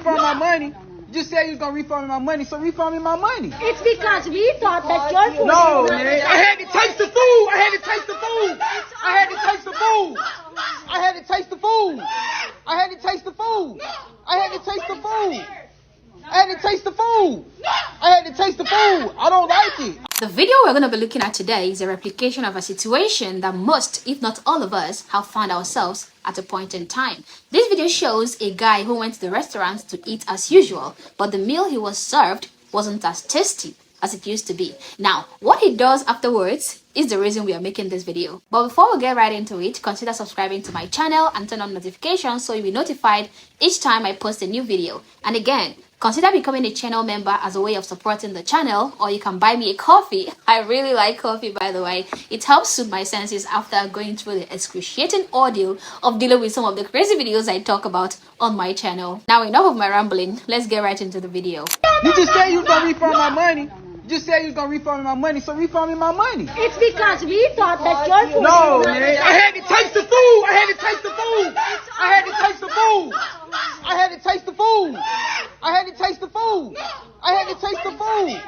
refund my money. You just said you was gonna refund me my money, so refund me my money. It's because we thought that your food. No, man. I had to taste the food. I had to taste the food. I had to taste the food. I had to taste the food. I had to taste the food. I had to taste the food. I had to taste the food. I had to taste the food. I don't like it. The video we're going to be looking at today is a replication of a situation that most, if not all of us, have found ourselves at a point in time. This video shows a guy who went to the restaurant to eat as usual, but the meal he was served wasn't as tasty as it used to be. Now, what he does afterwards is the reason we are making this video. But before we get right into it, consider subscribing to my channel and turn on notifications so you'll be notified each time I post a new video. And again, consider becoming a channel member as a way of supporting the channel, or you can buy me a coffee. I really like coffee, by the way. It helps soothe my senses after going through the excruciating ordeal of dealing with some of the crazy videos I talk about on my channel. Now, enough of my rambling. Let's get right into the video. You just said you was gonna refund my money. You just said you was gonna refund me my money, so refund me my money. It's because we thought that your food. No, man. I had to taste the food. I had to taste the food. I had to taste the food. I had to taste the food. I had to taste the food. I had to taste the food.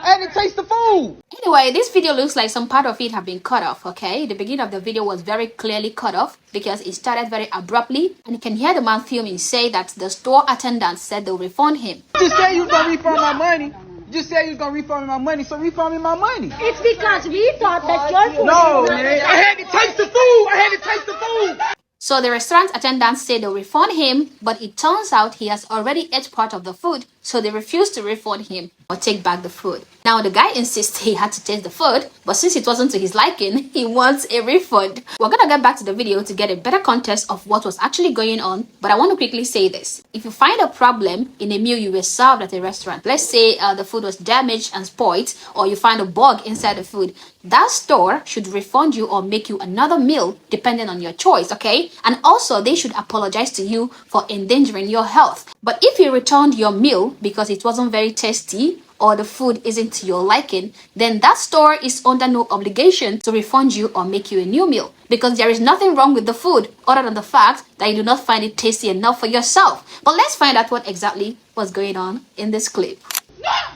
I had to taste the food. Anyway, this video looks like some part of it have been cut off, okay? The beginning of the video was very clearly cut off because it started very abruptly, and you can hear the man filming say that the store attendant said they'll refund him. You just said you was gonna refund my money. You just said you was gonna refund me my money, so refund me my money. It's because we thought that your food. No, man. I had to taste the food. I had to taste the food. So the restaurant attendant said they'll refund him, but it turns out he has already ate part of the food, so they refused to refund him or take back the food. Now the guy insists he had to taste the food, but since it wasn't to his liking, he wants a refund. We're gonna get back to the video to get a better context of what was actually going on, but I want to quickly say this. If you find a problem in a meal you were served at a restaurant, let's say the food was damaged and spoiled, or you find a bug inside the food, that store should refund you or make you another meal depending on your choice, okay? And also they should apologize to you for endangering your health. But if you returned your meal because it wasn't very tasty or the food isn't to your liking, then that store is under no obligation to refund you or make you a new meal, because there is nothing wrong with the food other than the fact that you do not find it tasty enough for yourself. But let's find out what exactly was going on in this clip.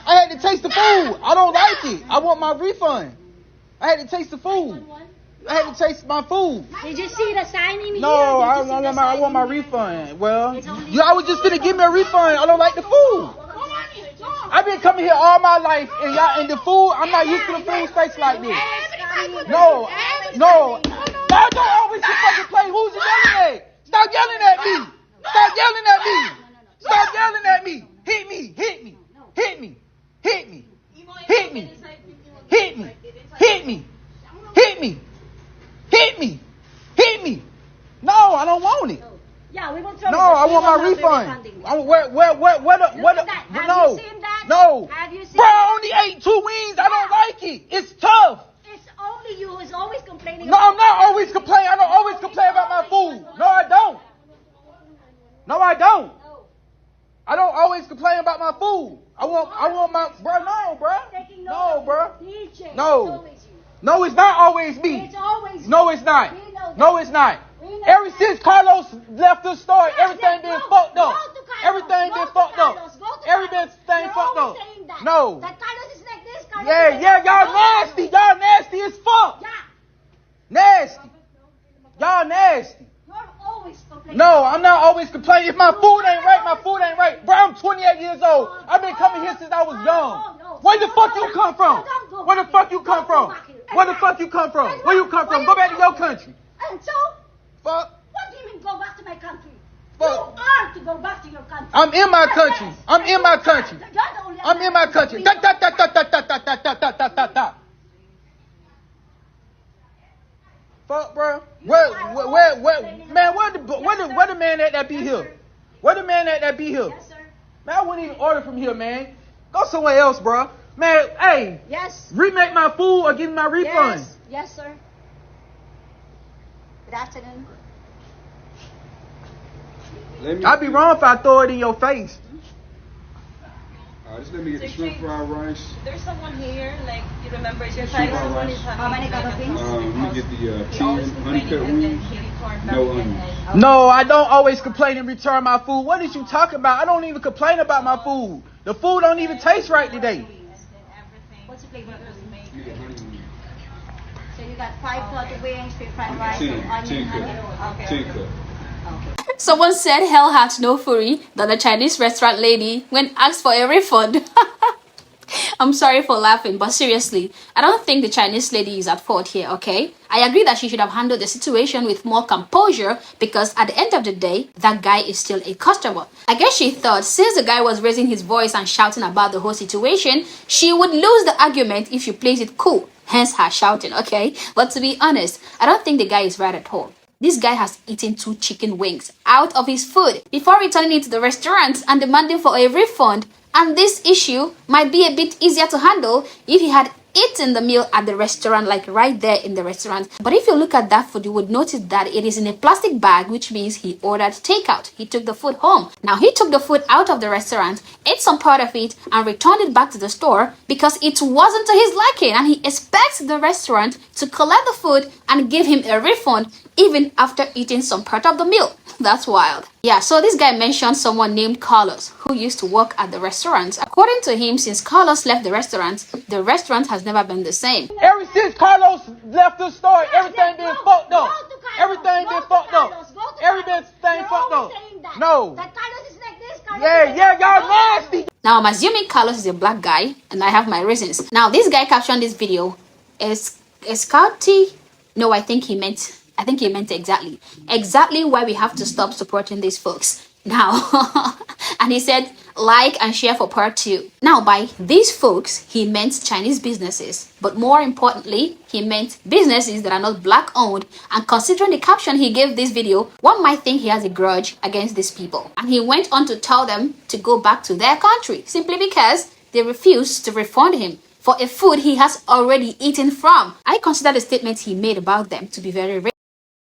I had to taste the food. I don't like it. I want my refund. I had to taste the food. I had to taste my food. Did you see the sign in here? No, I want my refund. Well, I was just gonna give me a refund. I don't like the food. I've been coming here all my life, and y'all, and the food, I'm not used to the food tastes like this. No. Y'all don't always just fucking play. Who's yelling at? Stop yelling at me. Stop yelling at me. Stop yelling at me. Hit me. Hit me. Hit me. Hit me. Hit me. Hit me. Hit me. Hit me. Hit me. Hit me. No, I don't want it. Yeah, we will throw No, I want my refund. No. No. Have you seen Bro, I only ate 2 wings. I don't like it. It's tough. It's only you who's always complaining. No, I'm not always complaining. I don't always complain about my food. No, I don't. No, I don't. I don't always complain about my food. I want my, bro, no, bro. No, bro. No. No, it's not always me. It's always No, it's not. No, it's not. Ever since Carlos left the store, everything been fucked up. Everything been fucked up. Everything fucked up. No. That Carlos is like this. Carlos Yeah, y'all nasty. Y'all nasty as fuck. Yeah. Nasty. Y'all nasty. You're always complaining. No, I'm not always complaining. If my food ain't right, my food ain't right. Bro, I'm 28 years old. I've been coming here since I was young. Where the fuck you come from? Where the fuck you come from? Where the fuck you come from? Where you come from? Go back to your country. And so? Fuck. What do you mean go back to my country? Fuck. You are to go back to your country. I'm in my country. I'm in my country. You're the only I'm in my country. Da, da, da, da, da, da, da, da, da, da, da, da. Fuck, bro. Where, man, where the man at that be here? Where the man at that be here? Yes, sir. Man, I wouldn't even order from here, man. Go somewhere else, bro. Man, hey. Yes. Remake my food or give me my refund. Yes. Yes, sir. Good afternoon. I'd be wrong if I throw it in your face. Just let me get the shrimp fried rice. There's someone here, like, you remember, your Shrimp fried someone rice. is having How many like a cup of beans? Let me get the he always honey complaining cut and then wings. he No onions. No, I don't always complain and return my food. What is you talking about? I don't even complain about my food. The food don't even taste right today. What's the flavor? You get honey wings. So you got 5 floated wings, 3 fried rice, 10, onion, 10 honey. cup. Okay. 10 cup. Someone said hell had no fury that the Chinese restaurant lady when asked for a refund. I'm sorry for laughing, but seriously, I don't think the Chinese lady is at fault here, okay? I agree that she should have handled the situation with more composure because at the end of the day, that guy is still a customer. I guess she thought since the guy was raising his voice and shouting about the whole situation, she would lose the argument if she plays it cool. Hence her shouting, okay? But to be honest, I don't think the guy is right at all. This guy has eaten 2 chicken wings out of his food before returning it to the restaurant and demanding for a refund. And this issue might be a bit easier to handle if he had eaten the meal at the restaurant, like right there in the restaurant. But if you look at that food, you would notice that it is in a plastic bag, which means he ordered takeout. He took the food home. Now, he took the food out of the restaurant, ate some part of it, and returned it back to the store because it wasn't to his liking. And he expects the restaurant to collect the food and give him a refund even after eating some part of the meal. That's wild. Yeah, so this guy mentioned someone named Carlos who used to work at the restaurant. According to him, since Carlos left the restaurant has never been the same. Ever since Carlos left the store, everything been fucked up. Everything been fucked up. Everything fucked up. No. That Carlos is like this, Carlos Yeah, y'all nasty. Now, I'm assuming Carlos is a black guy, and I have my reasons. Now, this guy captioned this video as Scouty. No, I think he meant exactly why we have to stop supporting these folks now. And he said like and share for part 2. Now, by these folks he meant Chinese businesses, but more importantly he meant businesses that are not black owned. And considering the caption he gave this video, one might think he has a grudge against these people. And he went on to tell them to go back to their country simply because they refused to refund him for a food he has already eaten from. I consider the statement he made about them to be very racist.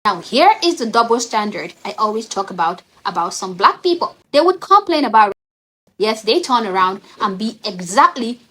Now, here is the double standard I always talk about some black people. They would complain about racism, yet they turn around and be exactly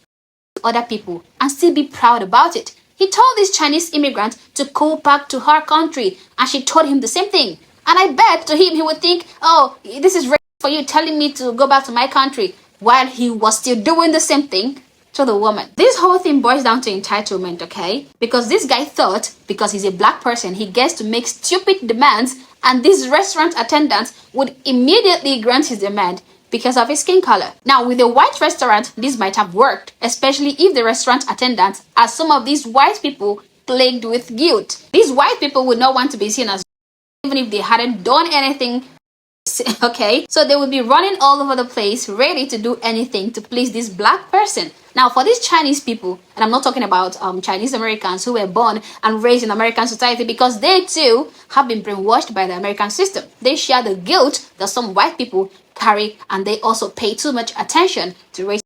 other people and still be proud about it. He told this Chinese immigrant to go back to her country, and she told him the same thing. And I bet to him he would think, oh, this is racist for you telling me to go back to my country, while he was still doing the same thing to the woman. This whole thing boils down to entitlement, okay? Because this guy thought because he's a black person, he gets to make stupid demands, and these restaurant attendants would immediately grant his demand because of his skin color. Now, with a white restaurant, this might have worked, especially if the restaurant attendants are some of these white people plagued with guilt. These white people would not want to be seen as even if they hadn't done anything. Okay, so they would be running all over the place ready to do anything to please this black person. Now, for these Chinese people, and I'm not talking about Chinese Americans who were born and raised in American society, because they too have been brainwashed by the American system. They share the guilt that some white people carry, and they also pay too much attention to race.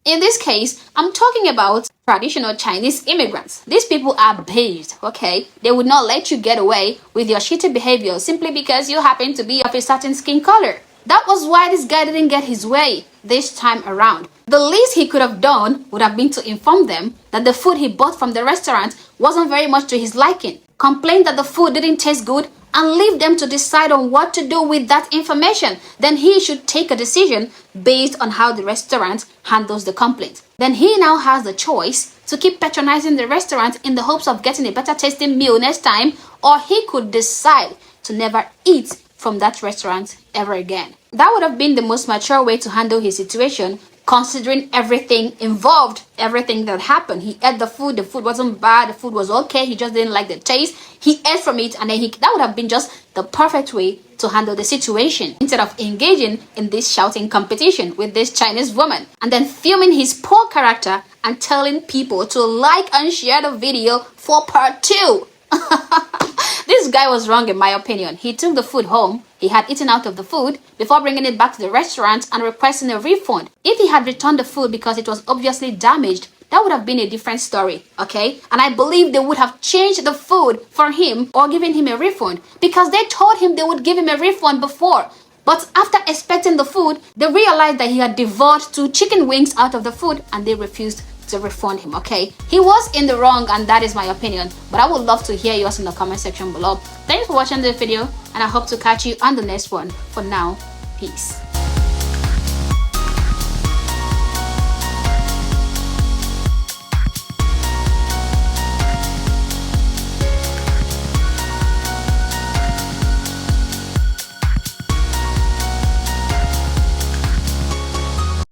In this case, I'm talking about traditional Chinese immigrants. These people are based, okay? They would not let you get away with your shitty behavior simply because you happen to be of a certain skin color. That was why this guy didn't get his way this time around. The least he could have done would have been to inform them that the food he bought from the restaurant wasn't very much to his liking, complain that the food didn't taste good, and leave them to decide on what to do with that information. Then he should take a decision based on how the restaurant handles the complaint. Then he now has the choice to keep patronizing the restaurant in the hopes of getting a better tasting meal next time, or he could decide to never eat from that restaurant ever again. That would have been the most mature way to handle his situation, considering everything involved, everything that happened. He ate the food wasn't bad, the food was okay, he just didn't like the taste. He ate from it, and then that would have been just the perfect way to handle the situation, instead of engaging in this shouting competition with this Chinese woman and then filming his poor character and telling people to like and share the video for part 2. This guy was wrong in my opinion. He took the food home. He had eaten out of the food before bringing it back to the restaurant and requesting a refund. If he had returned the food because it was obviously damaged, that would have been a different story, okay? And I believe they would have changed the food for him or given him a refund, because they told him they would give him a refund before. But after expecting the food, they realized that he had devoured 2 chicken wings out of the food, and they refused to refund him. Okay, he was in the wrong, and that is my opinion, but I would love to hear yours in the comment section below. Thanks for watching the video, and I hope to catch you on the next one. For now, peace.